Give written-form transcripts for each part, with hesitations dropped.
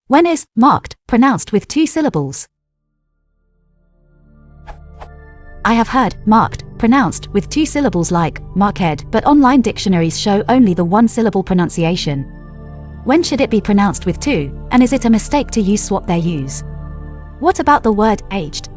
When is marked pronounced with two syllables? I have heard marked pronounced with two syllables like marked, but online dictionaries show only the one-syllable pronunciation. When should it be pronounced with two, and is it a mistake to swap their use? What about the word aged?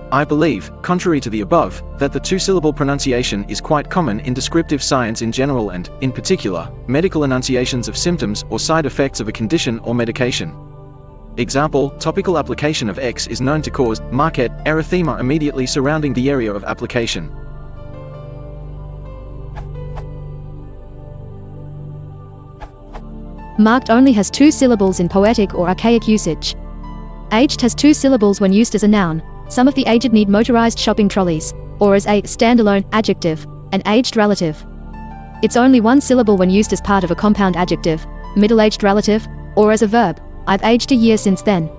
I believe, contrary to the above, that the two-syllable pronunciation is quite common in descriptive science in general and, in particular, medical enunciations of symptoms or side effects of a condition or medication. Example, topical application of X is known to cause marked erythema immediately surrounding the area of application. Marked only has two syllables in poetic or archaic usage. Aged has two syllables when used as a noun. Some of the aged need motorized shopping trolleys, or as a standalone adjective, an aged relative. It's only one syllable when used as part of a compound adjective, middle-aged relative, or as a verb, I've aged a year since then.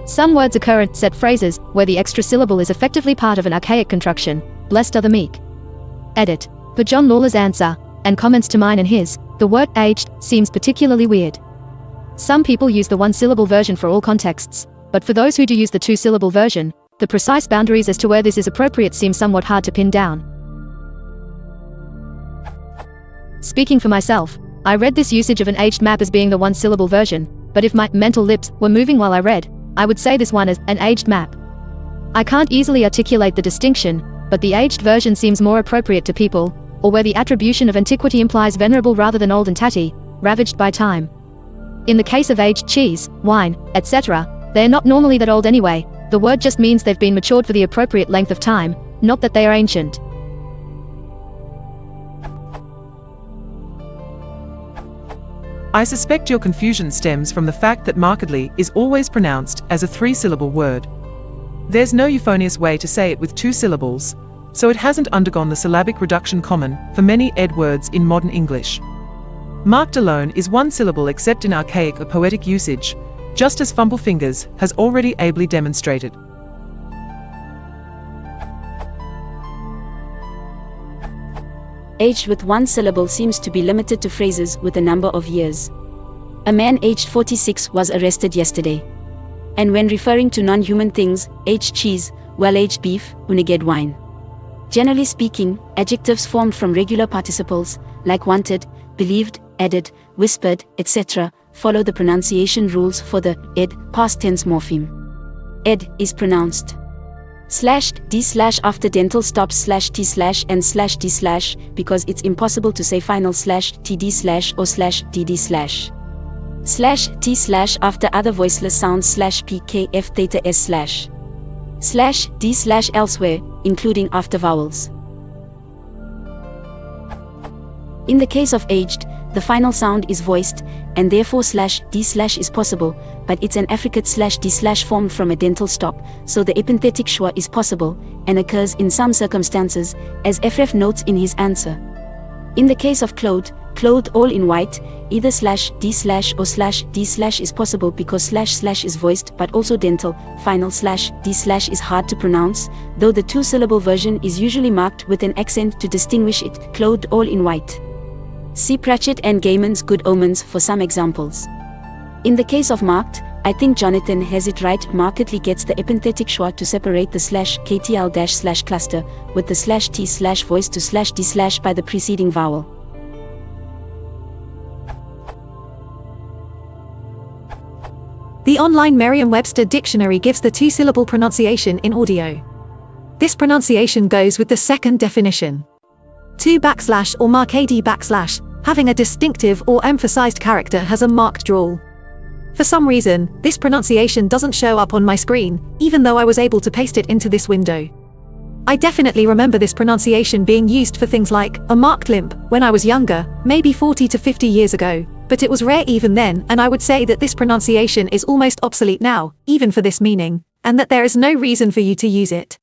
Some words occur in set phrases where the extra syllable is effectively part of an archaic construction, blessed are the meek. Edit. For John Lawler's answer, and comments to mine and his, the word aged seems particularly weird. Some people use the one-syllable version for all contexts, but for those who do use the two-syllable version, the precise boundaries as to where this is appropriate seem somewhat hard to pin down. Speaking for myself, I read this usage of an aged map as being the one-syllable version, but if my mental lips were moving while I read, I would say this one as an aged map. I can't easily articulate the distinction, but the aged version seems more appropriate to people, or where the attribution of antiquity implies venerable rather than old and tatty, ravaged by time. In the case of aged cheese, wine, etc., they are not normally that old anyway. The word just means they've been matured for the appropriate length of time, not that they are ancient. I suspect your confusion stems from the fact that markedly is always pronounced as a three-syllable word. There's no euphonious way to say it with two syllables, so it hasn't undergone the syllabic reduction common for many ed words in modern English. Marked alone is one syllable except in archaic or poetic usage, just as Fumblefingers has already ably demonstrated. Aged with one syllable seems to be limited to phrases with a number of years. A man aged 46 was arrested yesterday. And when referring to non-human things, aged cheese, well-aged beef, uniged wine. Generally speaking, adjectives formed from regular participles, like wanted, believed, added, whispered, etc., follow the pronunciation rules for the ed past tense morpheme. Ed is pronounced /d/ after dental stops /t/ and /d/ because it's impossible to say final /td/ or /dd/ /t/ after other voiceless sounds /pkf theta s/ /d/ elsewhere, including after vowels. In the case of aged, the final sound is voiced, and therefore /d/ is possible, but it's an affricate /d/ formed from a dental stop, so the epenthetic schwa is possible, and occurs in some circumstances, as Efref notes in his answer. In the case of clothed all in white, either /d/ or /d/ is possible because / is voiced but also dental, final /d/ is hard to pronounce, though the two-syllable version is usually marked with an accent to distinguish it, clothed all in white. See Pratchett and Gaiman's Good Omens for some examples. In the case of marked, I think Jonathan has it right. Markedly gets the epenthetic schwa to separate the /ktl- cluster with the /t/ voice to /d/ by the preceding vowel. The online Merriam-Webster dictionary gives the two-syllable pronunciation in audio. This pronunciation goes with the second definition. Two / or marked / having a distinctive or emphasized character has a marked drawl. For some reason, this pronunciation doesn't show up on my screen, even though I was able to paste it into this window. I definitely remember this pronunciation being used for things like a marked limp when I was younger, maybe 40 to 50 years ago, but it was rare even then, and I would say that this pronunciation is almost obsolete now, even for this meaning, and that there is no reason for you to use it.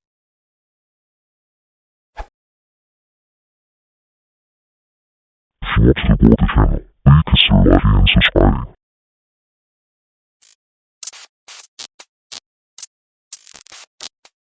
If you want to support the channel, please consider liking and subscribing.